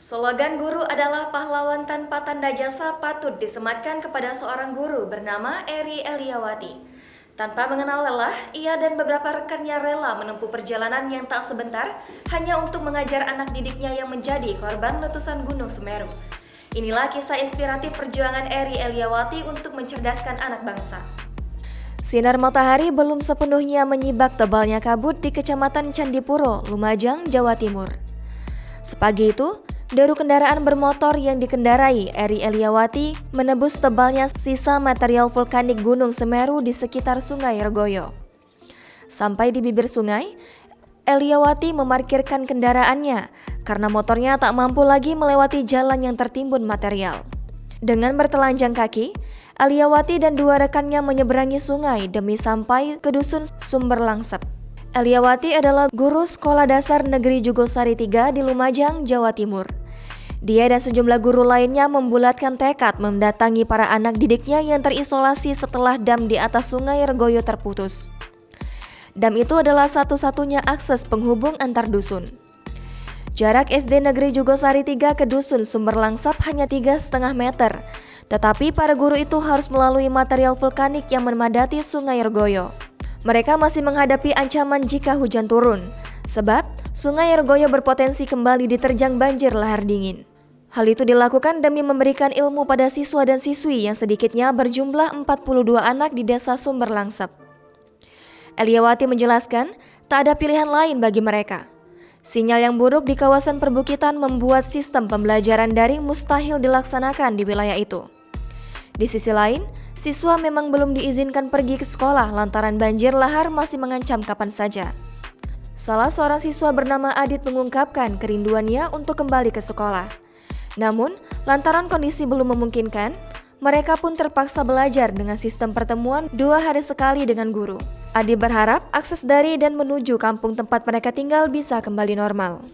Slogan guru adalah pahlawan tanpa tanda jasa patut disematkan kepada seorang guru bernama Eri Eliawati. Tanpa mengenal lelah, ia dan beberapa rekannya rela menempuh perjalanan yang tak sebentar hanya untuk mengajar anak didiknya yang menjadi korban letusan Gunung Semeru. Inilah kisah inspiratif perjuangan Eri Eliawati untuk mencerdaskan anak bangsa. Sinar matahari belum sepenuhnya menyibak tebalnya kabut di Kecamatan Candipuro, Lumajang, Jawa Timur. Sepagi itu, deru kendaraan bermotor yang dikendarai Eri Eliawati menembus tebalnya sisa material vulkanik Gunung Semeru di sekitar Sungai Regoyo. Sampai di bibir sungai, Eliawati memarkirkan kendaraannya karena motornya tak mampu lagi melewati jalan yang tertimbun material. Dengan bertelanjang kaki, Eliawati dan dua rekannya menyeberangi sungai demi sampai ke dusun Sumber Langsep. Eliawati adalah guru Sekolah Dasar Negeri Jugosari 3 di Lumajang, Jawa Timur. Dia dan sejumlah guru lainnya membulatkan tekad mendatangi para anak didiknya yang terisolasi setelah dam di atas Sungai Regoyo terputus. Dam itu adalah satu-satunya akses penghubung antar dusun. Jarak SD Negeri Jugosari 3 ke dusun Sumber Langsep hanya 3,5 meter, tetapi para guru itu harus melalui material vulkanik yang memadati Sungai Regoyo. Mereka masih menghadapi ancaman jika hujan turun, sebab Sungai Regoyo berpotensi kembali diterjang banjir lahar dingin. Hal itu dilakukan demi memberikan ilmu pada siswa dan siswi yang sedikitnya berjumlah 42 anak di desa Sumber Langsep. Eliawati menjelaskan, tak ada pilihan lain bagi mereka. Sinyal yang buruk di kawasan perbukitan membuat sistem pembelajaran daring mustahil dilaksanakan di wilayah itu. Di sisi lain, siswa memang belum diizinkan pergi ke sekolah lantaran banjir lahar masih mengancam kapan saja. Salah seorang siswa bernama Adit mengungkapkan kerinduannya untuk kembali ke sekolah. Namun, lantaran kondisi belum memungkinkan, mereka pun terpaksa belajar dengan sistem pertemuan 2 hari sekali dengan guru. Adit berharap akses dari dan menuju kampung tempat mereka tinggal bisa kembali normal.